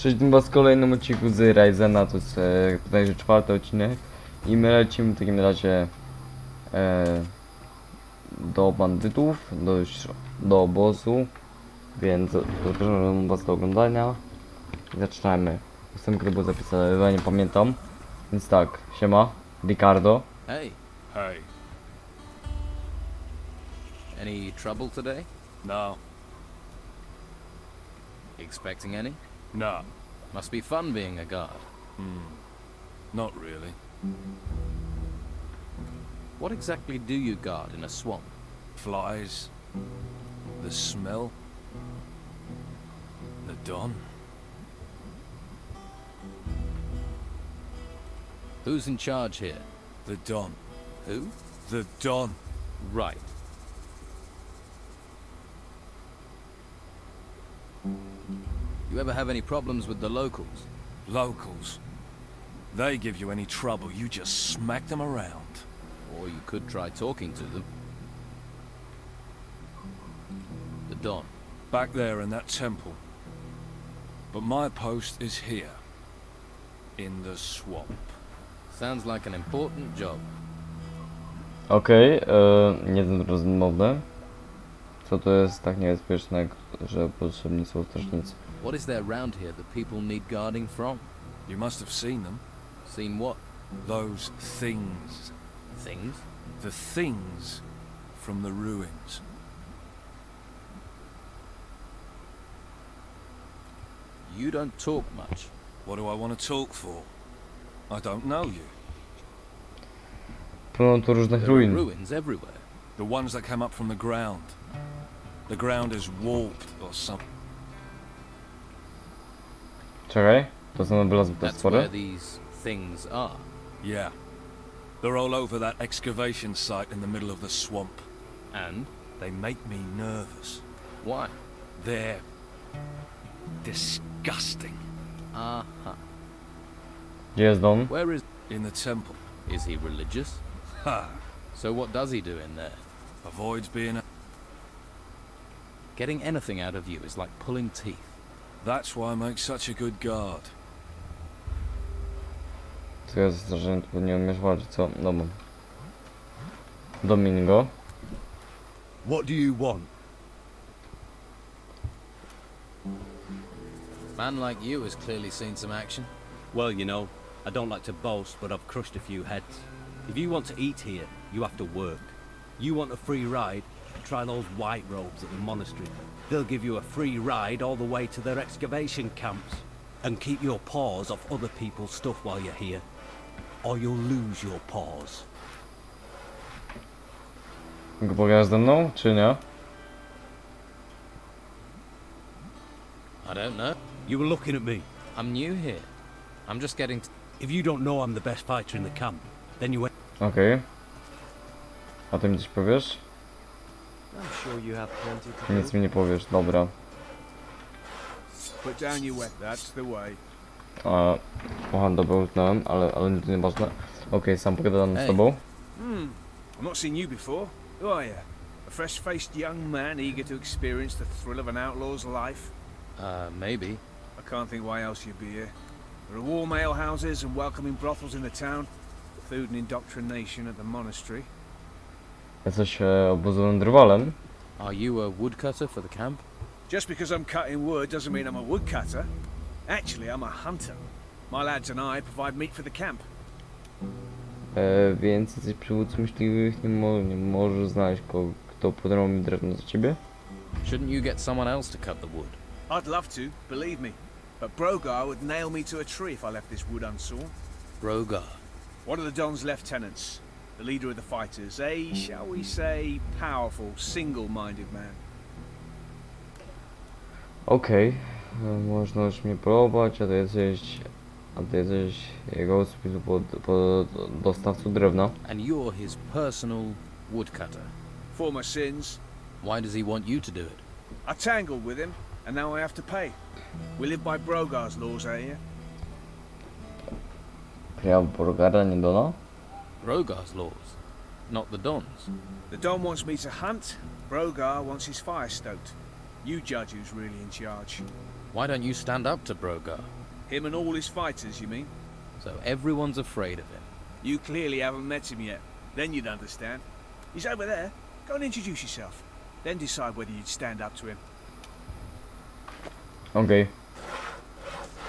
Cześć, to was w kolejnym odcinku z Ryzena, to jest bodajże 4. odcinek i my lecimy w takim razie do bandytów, do obozu, więc zapraszam was do oglądania i zaczynamy. Jestem, kiedy było zapisane, ale nie pamiętam, więc tak, siema, Ricardo. Hey. Hey. Any trouble today? No. Expecting any? No. Must be fun being a guard. Not really. What exactly do you guard in a swamp? Flies. The smell. The dawn. Who's in charge here? The dawn. Who? The dawn. Right. You ever have any problems with the locals? Locals. They give you any trouble, you just smack them around. Or you could try talking to them. The Don. Back there in that temple. But my post is here. In the swamp. Sounds like an important job. Okej, rozmowne. Co to jest tak niebezpieczne, że potrzebni są strażnicy? What is there around here that people need guarding from? You must have seen them. Seen what? Those things. Things? The things from the ruins. You don't talk much. What do I want to talk for? I don't know you. Pełno tu różnych There are ruin. ruins everywhere. The ones that came up from the ground. The ground is warped or something. Czekaj, to są wylazły te That's where stwory? these things are. Yeah. They're all over that excavation site in the middle of the swamp. And? They make me nervous. Why? They're disgusting. Uh-huh. Gdzie jest dom? Where is... In the temple. Is he religious? Ha! So what does he do in there? Avoids being a... Getting anything out of you is like pulling teeth. That's why I make such a good guard. Co ja zdarzyłem, to nie umiesz walczyć, co? Dobra. Domingo. What do you want? Man like you has clearly seen some action. Well, you know, I don't like to boast, but I've crushed a few heads. If you want to eat here, you have to work. You want a free ride? Try those white robes at the monastery. They'll give you a free ride all the way to their excavation camps. And keep your paws off other people's stuff while you're here, or you'll lose your paws. Go pogadasz ze mną, czy nie? I don't know. You were looking at me. I'm new here. I'm just getting If you don't know I'm the best fighter in the camp, then you... Okej. A ty mi coś powiesz? I'm sure you have plenty to Nic do. mi nie powiesz, dobra. Put down your wet, that's the way. A, kocham, dobra, utknąłem, ale nic nie ważne. Okej, sam pogadam z Ej. tobą. I've not seen you before. Who are you? A fresh-faced young man eager to experience the thrill of an outlaw's life? maybe. I can't think why else you'd be here. There are warm alehouses and welcoming brothels in the town. Food and indoctrination at the monastery. Jesteś obozowym drwalem. Are you a woodcutter for the camp? Just because I'm cutting wood doesn't mean I'm a woodcutter. Actually, I'm a hunter. My lads and I provide meat for the camp. Więc jesteś przywódcą myśliwych, nie możesz znaleźć kogo, kto podrął mi drewno za ciebie? Shouldn't you get someone else to cut the wood? I'd love to, believe me. But Brogar would nail me to a tree if I left this wood unsawn. Brogar. One of the Don's lieutenants, the leader of the fighters, a, shall we say, powerful, single-minded man. Okej, można już mnie próbować, a ty jesteś jego dostawcą drewna. And you're his personal woodcutter. For my sins, Why does he want you to do it? I tangled with him, and now I have to pay. We live by Brogar's laws out here. Ja Borgara, nie Dona? Brogar's laws, not the Don's. The Don wants me to hunt, Brogar wants his fire stoked. You judge who's really in charge. Why don't you stand up to Brogar? Him and all his fighters, you mean? So everyone's afraid of him. You clearly haven't met him yet. Then you'd understand. He's over there. Go and introduce yourself. Then decide whether you'd stand up to him. Okej.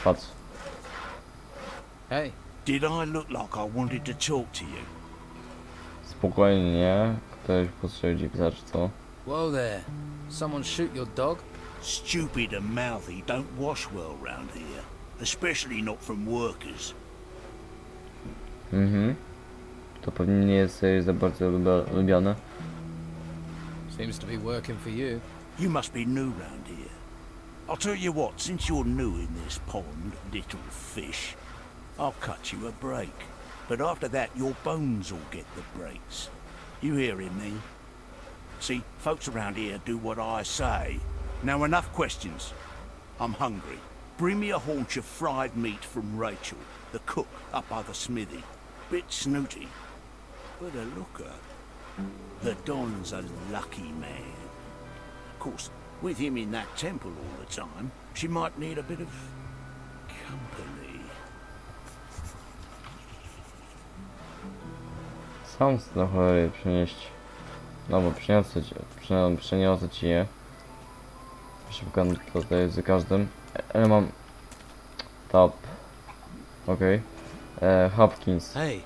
Patrz. Hey, Did I look like I wanted to talk to you? Spokojnie. Ktoś postrzelił pisać, co? whoa there. Someone shoot your dog? Stupid and mouthy don't wash well round here. Especially not from workers. Mhm. To pewnie nie jest za bardzo lubiane. Seems to be working for you. You must be new round here. I'll tell you what, since you're new in this pond, little fish, I'll cut you a break. But after that, your bones will get the breaks. You hearing me? See, folks around here do what I say. Now enough questions. I'm hungry. Bring me a haunch of fried meat from Rachel, the cook up by the smithy. Bit snooty, but a looker. The Don's a lucky man. Of course, with him in that temple all the time, she might need a bit of company. Sam trochę je przynieść. No bo przeniosę ci je. Szybko tutaj z każdym. Ale mam... Top. Okej. Hopkins. Hey,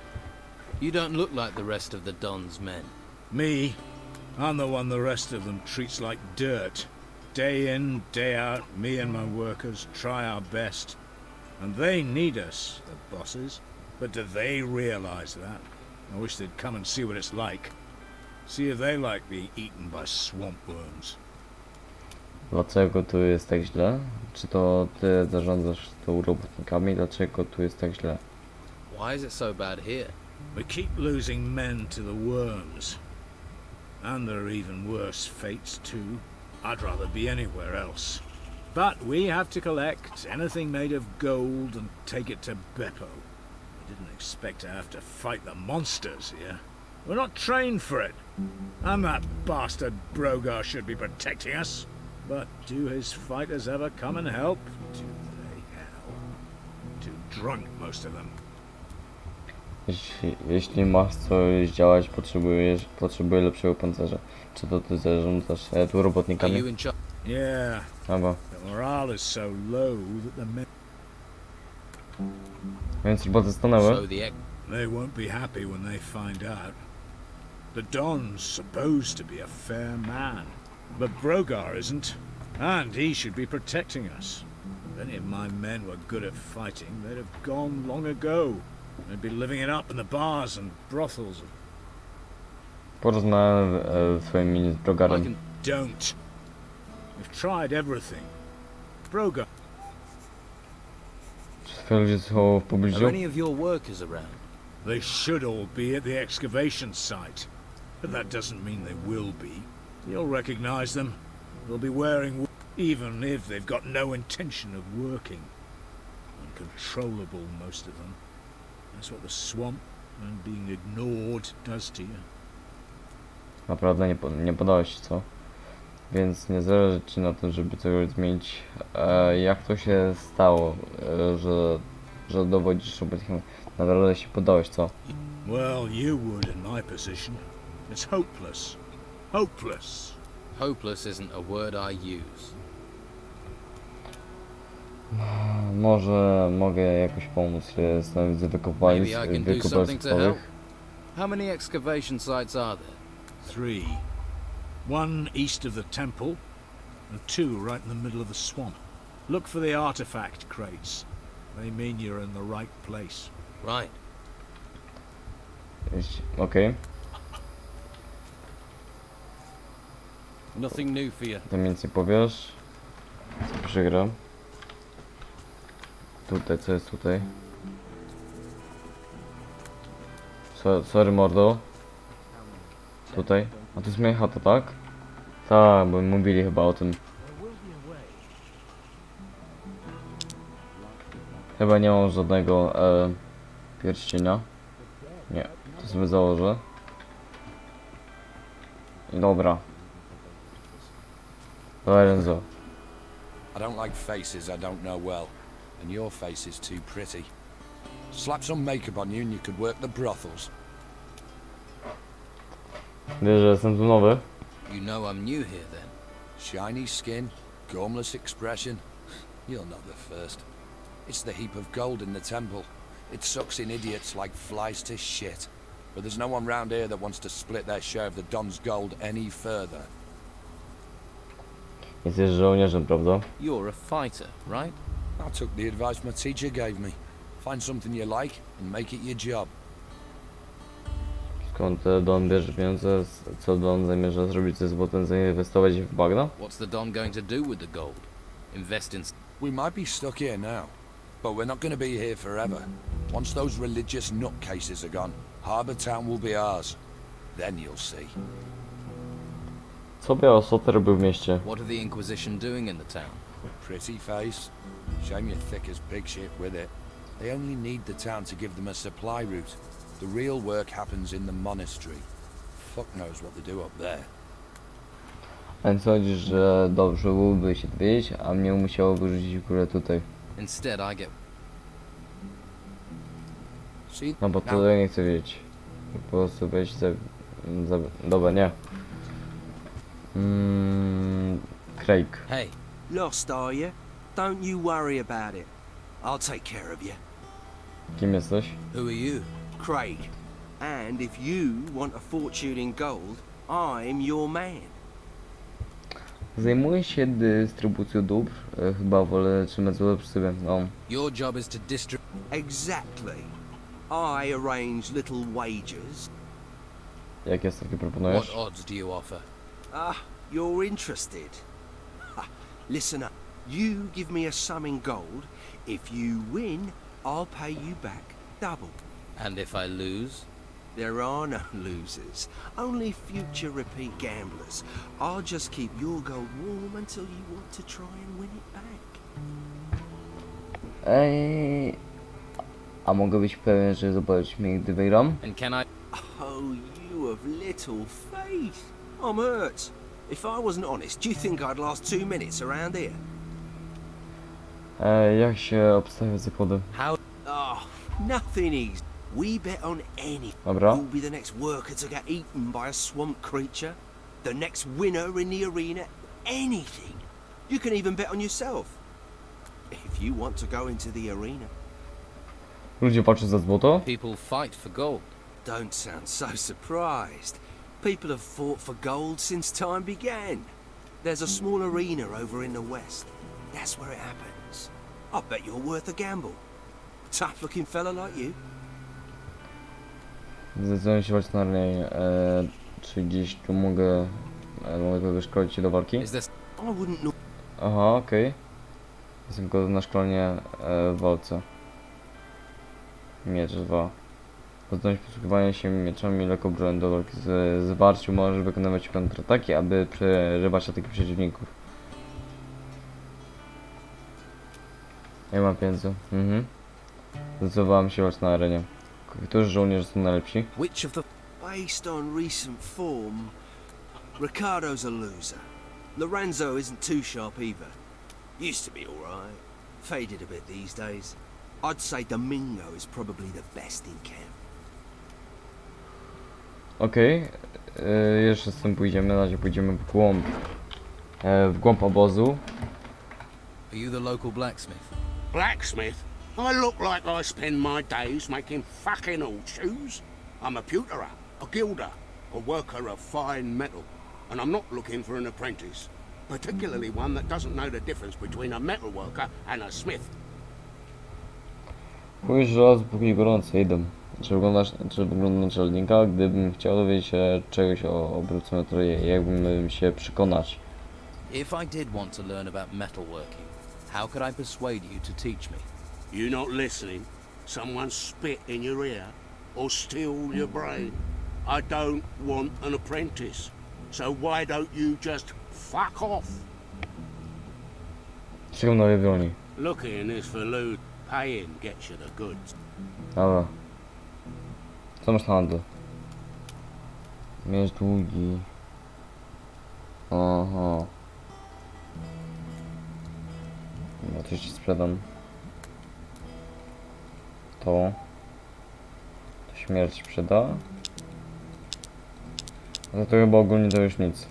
you don't look like the rest of the Don's men. Me? I'm the one the rest of them treats like dirt. Day in, day out, me and my workers try our best. And they need us, the bosses. But do they realize that? I wish they'd come and see what it's like. See if they like being eaten by swamp worms. Dlaczego tu jest tak źle? Czy to ty zarządzasz tą robotnikami? Dlaczego tu jest tak źle? Why is it so bad here? We keep losing men to the worms. And there are even worse fates too. I'd rather be anywhere else. But we have to collect anything made of gold and take it to Beppo. I didn't expect to have to fight the monsters here. We're not trained for it. And that bastard Brogar should be protecting us. But do his fighters ever come and help? Do they hell? Too drunk, most of them. Jeśli masz coś działać, potrzebuję lepszego pancerza. Czy to ty zarządzasz tu Are you robotnikami? in charge? Yeah, Albo. the morale is so low that the men... Więc roboty stanęły. So the They won't be happy when they find out. The Don's supposed to be a fair man, but Brogar isn't, and he should be protecting us. If any of my men were good at fighting, they'd have gone long ago. They'd be living it up in the bars and brothels. Porozmawiałem w swoim mini z I Brogarem. can Don't. We've tried everything. Brogar. Czy twoje ludzie są w pobliżu? Are any of your workers around? They should all be at the excavation site, but that doesn't mean they will be. You'll recognize them. They'll be wearing even if they've got no intention of working. Uncontrollable, most of them. That's what the swamp and being ignored does to you. Naprawdę nie podałeś się, co? Więc nie zależy ci na tym, żeby coś zmienić. Jak to się stało, że dowodzisz robotnikom? Naprawdę się podałeś, co? Well, you would in my position. It's hopeless. Hopeless. Hopeless isn't a word I use. Może mogę jakoś pomóc się z wykopalisk Maybe I can do something to help. wykopaliskowych? How many excavation sites are there? 3. One east of the temple, and 2 right in the middle of the swamp. Look for the artifact crates. They mean you're in the right place. Right. Okej, Nothing new for you. to więcej powiesz. Co przygram. Tutaj, co jest tutaj? Sorry mordo. Tutaj. A to jest moja chata, tak? Tak, bo mówili chyba o tym. Chyba nie mam żadnego pierścienia. Nie, to sobie założę. I dobra. Lorenzo. I don't like faces I don't know well, and your face is too pretty. Slap some makeup on you and you could work the brothels. Wiesz, że jestem tu nowy? You know I'm new here then. Shiny skin, gormless expression. You'll know the first. It's the heap of gold in the temple. It sucks in idiots like flies to shit. But there's no one round here that wants to split their share of the Don's gold any further. Jesteś żołnierzem, prawda? You're a fighter, right? I took the advice my teacher gave me. Find something you like and make it your job. Skąd Don bierze pieniądze? Co Don zamierza zrobić ze złotem? Zainwestować w bagno? What's the Don going to do with the gold? Invest in... We might be stuck here now, but we're not going to be here forever. Once those religious nutcases are gone, Harbour Town will be ours. Then you'll see. Co Biała Sota robił w mieście? What are the Inquisition doing in the town? Pretty face. Shame you're thick as pig shit with it. They only need the town to give them a supply route. The real work happens in the monastery. Fuck knows what they do up there. A nie sądzisz, że dobrze byłoby się dowiedzieć, a mnie musiałoby rzucić w górę tutaj. Instead, I get... See? No bo to ja nie chcę wiedzieć. Po prostu wejść za... Dobra, nie. Craig. Hey, Lost, are you? Don't you worry about it. I'll take care of you. Kim jesteś? who are you? Craig. And if you want a fortune in gold, I'm your man. Zajmuję się dystrybucją dóbr. Chyba wolę trzymać złoto przy sobie. No. Your job is to distribute... Exactly. I arrange little wagers. Jakie stawki What proponujesz? odds do you offer? You're interested. Ha, listen up. You give me a sum in gold. If you win, I'll pay you back double. And if I lose? There are no losers, only future repeat gamblers. I'll just keep your gold warm until you want to try and win it back. Ej... A mogę być pewien, że zobaczysz mnie, gdy wygram? And can I... Oh, you have little faith. I'm hurt. If I wasn't honest, do you think I'd last 2 minutes around here? Jak się obstawia zakłady? How... Oh, nothing easy. We bet on anything. Dobra. Who'll be the next worker to get eaten by a swamp creature? The next winner in the arena? Anything. You can even bet on yourself. If you want to go into the arena. Ludzie walczą za złoto? People fight for gold. Don't sound so surprised. People have fought for gold since time began. There's a small arena over in the west. That's where it happens. I bet you're worth a gamble. Tough-looking fella like you. Zdecydowanie się walczyć na arenie. Czy gdzieś tu mogę kogoś szkolić do walki? Is this... I wouldn't know. Aha, okej. Jestem gotowy na szkolenie w walce. Miecz 2. Zdolność posługiwania się mieczami lekko broń do walki z zwarciu możesz wykonywać kontrataki, aby przerywać ataki przeciwników. Nie mam pieniędzy. Zdecydowałem się walczyć na arenie. Którzy żołnierze są najlepsi? Which of the... Based on recent form, Ricardo's a loser. Lorenzo isn't too sharp either. Used to be alright. Faded a bit these days. I'd say Domingo is probably the best in camp. Okej. Jeszcze z tym pójdziemy. Na razie pójdziemy w głąb obozu. Are you the local blacksmith? Blacksmith? I look like I spend my days making fucking horseshoes. I'm a pewterer, a gilder, a worker of fine metal, and I'm not looking for an apprentice, particularly one that doesn't know the difference between a metal worker and a smith. Pójdź raz, póki gorąco idę. Czy wygląda naczelnika? Gdybym chciał dowiedzieć się czegoś o obróbce metalu, jakbym się przekonać. If I did want to learn about metalworking, how could I persuade you to teach me? You not listening? Someone spit in your ear or steal your brain? I don't want an apprentice, so why don't you just fuck off? Czekam na wiewiórni. Looking is for loot, paying gets you the goods. Dobra. Co masz na handlu? Miecz długi. Aha. No to ci sprzedam. To śmierć przyda. No to chyba ogólnie to już nic.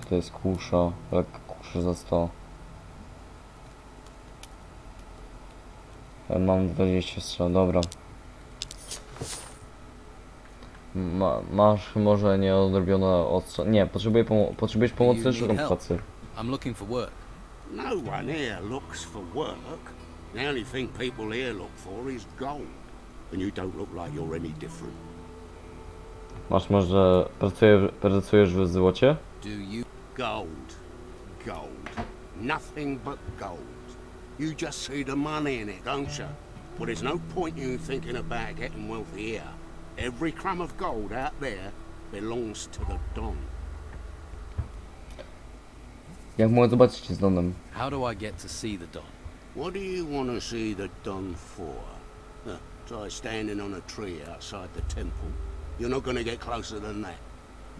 To jest kusza, lekka kusza za 100. Mam 20 strzał, dobra. Masz może nieodrobione ostrze. Nie, potrzebujesz pomocy, szukam pracy. I'm looking for work. No one here looks for work. The only thing people here look for is gold. And you don't look like you're any different. Masz może pracujesz w złocie? Do you? Gold. Gold. Nothing but gold. You just see the money in it, don't you? Well, there's no point in you thinking about getting wealthy here. Every crumb of gold out there belongs to the Don. Jak mogę zobaczyć z Donem? How do I get to see the Don? What do you want to see the Don for? Try standing on a tree outside the temple. You're not going to get closer than that.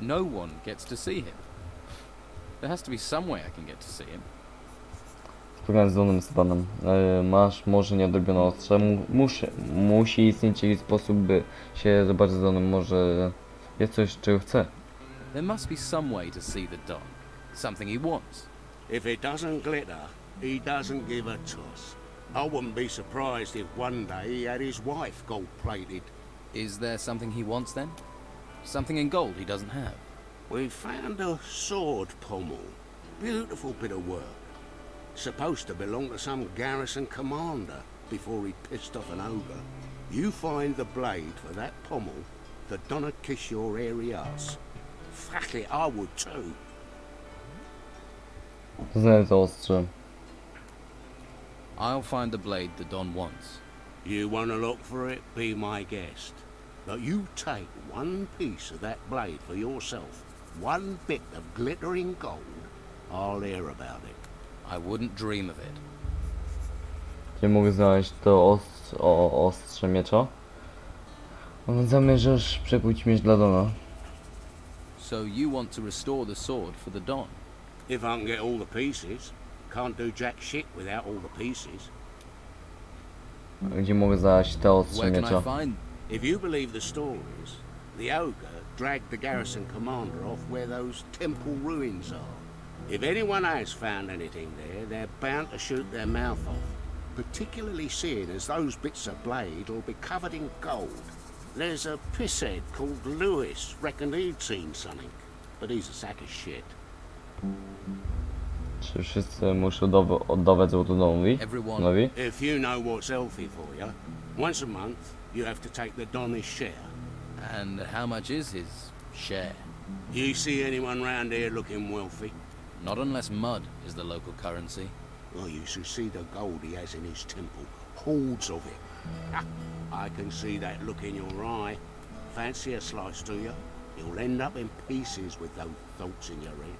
No one gets to see him. There has to be some way I can get to see him. Spotkałem z Donem Stepanem. Masz może nieodrobione ostrze. Musi istnieć jakiś sposób, by się zobaczyć z Donem. Może jest coś, czego chce. There must be some way to see the Don. Something he wants. If it doesn't glitter, he doesn't give a toss. I wouldn't be surprised if one day he had his wife gold-plated. Is there something he wants then? Something in gold he doesn't have? We found a sword pommel. Beautiful bit of work. Supposed to belong to some garrison commander before he pissed off an ogre. You find the blade for that pommel, the Donna kiss your hairy ass. Fuck it, I would too. Znaję to ostrze. I'll find the blade the Don wants. You want to look for it, be my guest. But you take one piece of that blade for yourself, one bit of glittering gold, I'll hear about it. I wouldn't dream of it. Nie mogę znaleźć to ostrze miecza. Zamierzasz przekuć miecz dla Dona. So you want to restore the sword for the Don? If I can get all the pieces. Can't do jack shit without all the pieces. Gdzie mogę znaleźć to ostrze Where can miecza? I find? If you believe the stories, the ogre dragged the garrison commander off where those temple ruins are. If anyone has found anything there, they're bound to shoot their mouth off. Particularly seeing as those bits of blade will be covered in gold. There's a pisshead called Lewis, reckoned he'd seen something. But he's a sack of shit. Czy wszyscy muszą oddawać złoto Donowi? Everyone. If you know what's healthy for you, once a month you have to take the Don his share. And how much is his share? You see anyone round here looking wealthy? Not unless mud is the local currency. Well, you should see the gold he has in his temple. Hordes of it. I can see that look in your eye. Fancy a slice, do you? You'll end up in pieces with those thoughts in your head.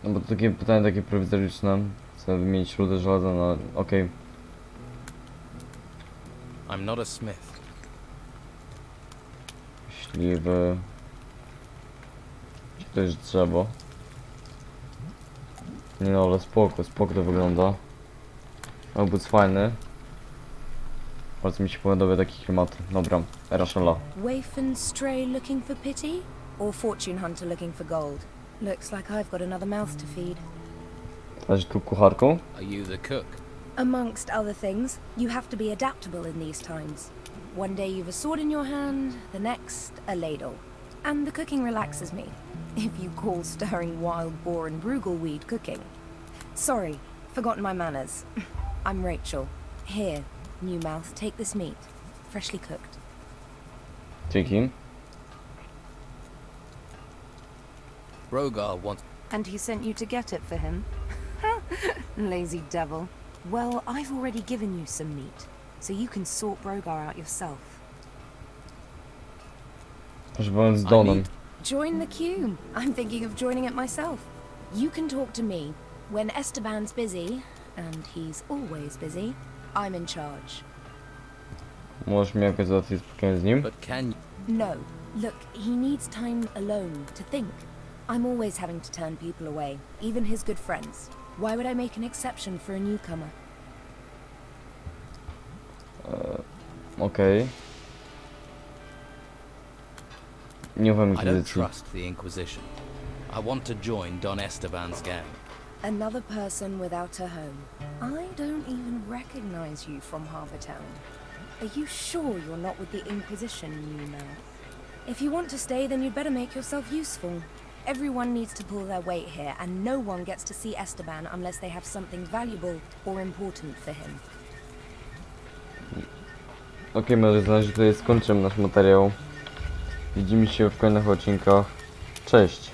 No bo to takie pytanie takie prowizoryczne. Chcę wymienić rudę żelaza na... okej. I'm not a smith. Myśliwy... Czy to jest drzewo? Nie no, ale spoko to wygląda. Obóz fajny. Bardzo mi się podoba taki klimat. Dobra, Rashala. Waif and stray looking for pity? Or fortune hunter looking for gold? Looks like I've got another mouth to feed. Jesteś tu kucharką? Are you the cook? Amongst other things, you have to be adaptable in these times. One day you've a sword in your hand, the next a ladle. And the cooking relaxes me, if you call stirring wild boar and brugelweed cooking. Sorry, forgotten my manners. I'm Rachel. Here, new mouth, take this meat, freshly cooked. Dzięki. Rogar wants... And he sent you to get it for him? Lazy devil. Well, I've already given you some meat, so you can sort Brogar out yourself. Proszę z Donem. Join the queue. I'm thinking of joining it myself. You can talk to me. When Esteban's busy, and he's always busy, I'm in charge. Możesz mi jakoś załatwić spotkanie z nim? But can... No, Look, he needs time alone to think. I'm always having to turn people away, even his good friends. Why would I make an exception for a newcomer? Okej. Nie ufam I don't inkwizycji. trust the Inquisition. I want to join Don Esteban's gang. Another person without a home. I don't even recognize you from Harbour Town. Are you sure you're not with the Inquisition, you know? If you want to stay, then you'd better make yourself useful. Everyone needs to pull their weight here, and no one gets to see Esteban unless they have something valuable or important for him. Okej, moi drodzy, tutaj skończymy nasz materiał. Widzimy się w kolejnych odcinkach. Cześć!